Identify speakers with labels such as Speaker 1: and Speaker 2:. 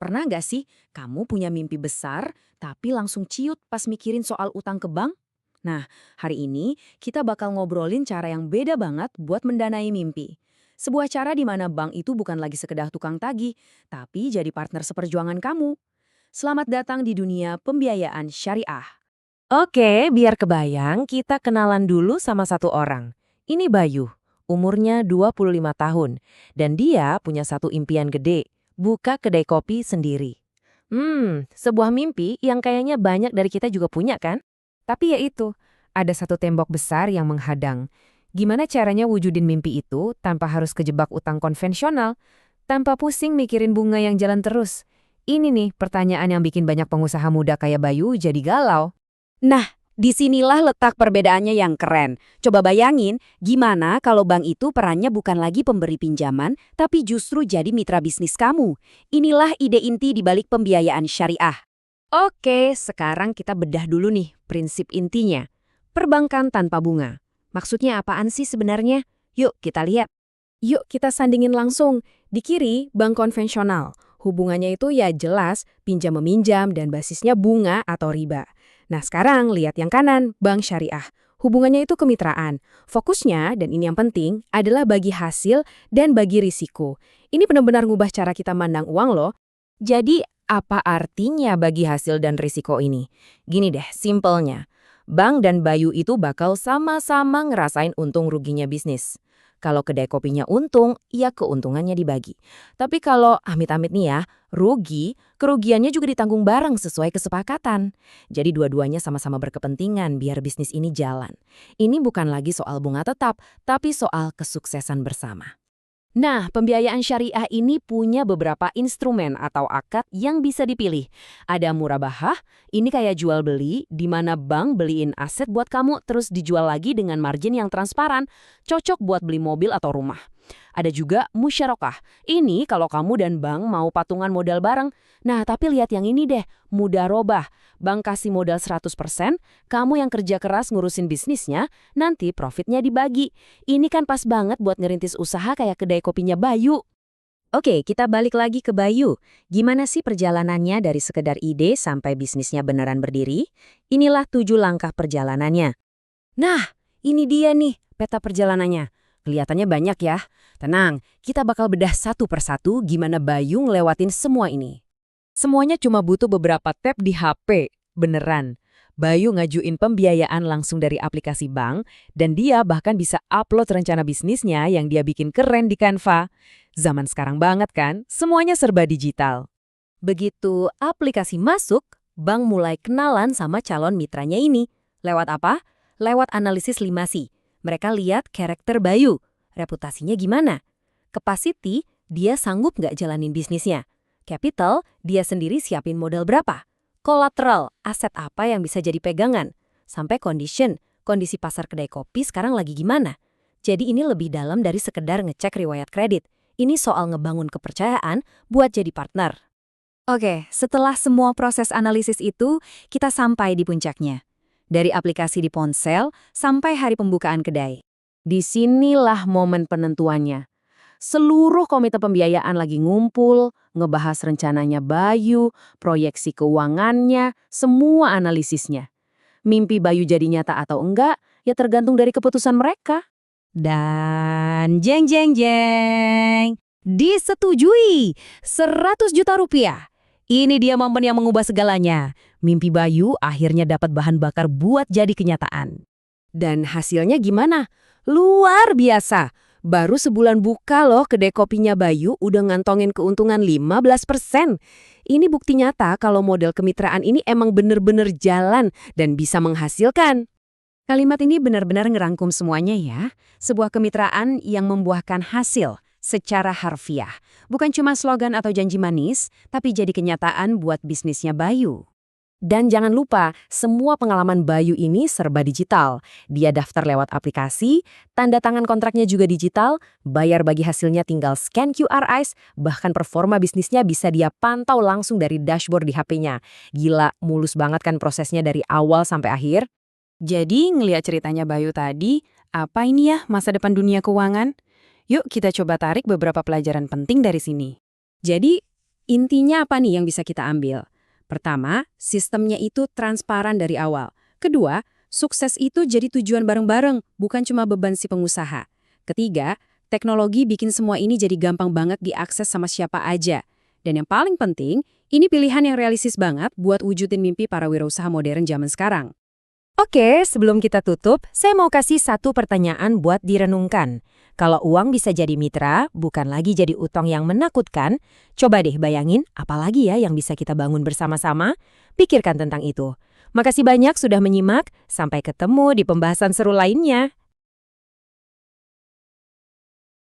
Speaker 1: Pernah nggak sih kamu punya mimpi besar, tapi langsung ciut pas mikirin soal utang ke bank? Nah, hari ini kita bakal ngobrolin cara yang beda banget buat mendanai mimpi. Sebuah cara di mana bank itu bukan lagi sekedar tukang tagih, tapi jadi partner seperjuangan kamu. Selamat datang di dunia pembiayaan syariah.
Speaker 2: Oke, biar kebayang, kita kenalan dulu sama satu orang. Ini Bayu, umurnya 25 tahun, dan dia punya satu impian gede, buka kedai kopi sendiri. Sebuah mimpi yang kayaknya banyak dari kita juga punya kan? Tapi ya itu, ada satu tembok besar yang menghadang. Gimana caranya wujudin mimpi itu tanpa harus kejebak utang konvensional, tanpa pusing mikirin bunga yang jalan terus? Ini nih pertanyaan yang bikin banyak pengusaha muda kayak Bayu jadi galau.
Speaker 1: Nah, disinilah letak perbedaannya yang keren. Coba bayangin, gimana kalau bank itu perannya bukan lagi pemberi pinjaman, tapi justru jadi mitra bisnis kamu. Inilah ide inti di balik pembiayaan syariah. Oke, sekarang kita bedah dulu nih prinsip intinya. Perbankan tanpa bunga. Maksudnya apaan sih sebenarnya? Yuk kita lihat. Yuk kita sandingin langsung. Di kiri, bank konvensional. Hubungannya itu ya jelas, pinjam-meminjam dan basisnya bunga atau riba. Nah sekarang lihat yang kanan, bank syariah. Hubungannya itu kemitraan. Fokusnya, dan ini yang penting, adalah bagi hasil dan bagi risiko. Ini benar-benar ngubah cara kita mandang uang loh.
Speaker 2: Jadi, apa artinya bagi hasil dan risiko ini? Gini deh, simpelnya. Bank dan Bayu itu bakal sama-sama ngerasain untung ruginya bisnis. Kalau kedai kopinya untung, ya keuntungannya dibagi. Tapi kalau amit-amit nih ya, rugi, kerugiannya juga ditanggung bareng sesuai kesepakatan. Jadi dua-duanya sama-sama berkepentingan biar bisnis ini jalan. Ini bukan lagi soal bunga tetap, tapi soal kesuksesan bersama.
Speaker 1: Nah, pembiayaan syariah ini punya beberapa instrumen atau akad yang bisa dipilih. Ada murabahah, ini kayak jual beli, di mana bank beliin aset buat kamu terus dijual lagi dengan margin yang transparan, cocok buat beli mobil atau rumah. Ada juga musyarakah, ini kalau kamu dan bank mau patungan modal bareng. Nah, tapi lihat yang ini deh, mudarobah. Bank kasih modal 100%, kamu yang kerja keras ngurusin bisnisnya, nanti profitnya dibagi. Ini kan pas banget buat ngerintis usaha kayak kedai kopinya Bayu. Oke, kita balik lagi ke Bayu. Gimana sih perjalanannya dari sekedar ide sampai bisnisnya beneran berdiri? Inilah 7 langkah perjalanannya. Nah, ini dia nih peta perjalanannya. Kelihatannya banyak ya. Tenang, kita bakal bedah satu persatu gimana Bayu ngelewatin semua ini.
Speaker 2: Semuanya cuma butuh beberapa tab di HP, beneran. Bayu ngajuin pembiayaan langsung dari aplikasi bank, dan dia bahkan bisa upload rencana bisnisnya yang dia bikin keren di Canva. Zaman sekarang banget kan, semuanya serba digital.
Speaker 1: Begitu aplikasi masuk, bank mulai kenalan sama calon mitranya ini. Lewat apa? Lewat analisis 5C. Mereka lihat karakter Bayu, reputasinya gimana. Capacity, dia sanggup nggak jalanin bisnisnya. Capital, dia sendiri siapin modal berapa. Collateral, aset apa yang bisa jadi pegangan. Sampai condition, kondisi pasar kedai kopi sekarang lagi gimana. Jadi ini lebih dalam dari sekedar ngecek riwayat kredit. Ini soal ngebangun kepercayaan buat jadi partner. Oke, setelah semua proses analisis itu, kita sampai di puncaknya. Dari aplikasi di ponsel sampai hari pembukaan kedai. Disinilah momen penentuannya. Seluruh komite pembiayaan lagi ngumpul, ngebahas rencananya Bayu, proyeksi keuangannya, semua analisisnya. Mimpi Bayu jadi nyata atau enggak, ya tergantung dari keputusan mereka. Dan jeng jeng jeng, disetujui 100 juta rupiah. Ini dia momen yang mengubah segalanya. Mimpi Bayu akhirnya dapat bahan bakar buat jadi kenyataan. Dan hasilnya gimana? Luar biasa. Baru sebulan buka loh kedai kopinya Bayu udah ngantongin keuntungan 15%. Ini bukti nyata kalau model kemitraan ini emang bener-bener jalan dan bisa menghasilkan. Kalimat ini benar-benar ngerangkum semuanya ya. Sebuah kemitraan yang membuahkan hasil secara harfiah. Bukan cuma slogan atau janji manis, tapi jadi kenyataan buat bisnisnya Bayu. Dan jangan lupa, semua pengalaman Bayu ini serba digital. Dia daftar lewat aplikasi, tanda tangan kontraknya juga digital, bayar bagi hasilnya tinggal scan QR Eyes, bahkan performa bisnisnya bisa dia pantau langsung dari dashboard di HP-nya. Gila, mulus banget kan prosesnya dari awal sampai akhir? Jadi, ngeliat ceritanya Bayu tadi, apa ini ya masa depan dunia keuangan? Yuk kita coba tarik beberapa pelajaran penting dari sini. Jadi,
Speaker 3: Intinya apa nih yang bisa kita ambil? Pertama, sistemnya itu transparan dari awal. Kedua, sukses itu jadi tujuan bareng-bareng, bukan cuma beban si pengusaha. Ketiga, teknologi bikin semua ini jadi gampang banget diakses sama siapa aja. Dan yang paling penting, ini pilihan yang realistis banget buat wujudin mimpi para wirausaha modern zaman sekarang.
Speaker 1: Oke, sebelum kita tutup, saya mau kasih satu pertanyaan buat direnungkan. Kalau uang bisa jadi mitra, bukan lagi jadi utang yang menakutkan, coba deh bayangin apalagi ya yang bisa kita bangun bersama-sama. Pikirkan tentang itu. Makasih banyak sudah menyimak, sampai ketemu di pembahasan seru lainnya.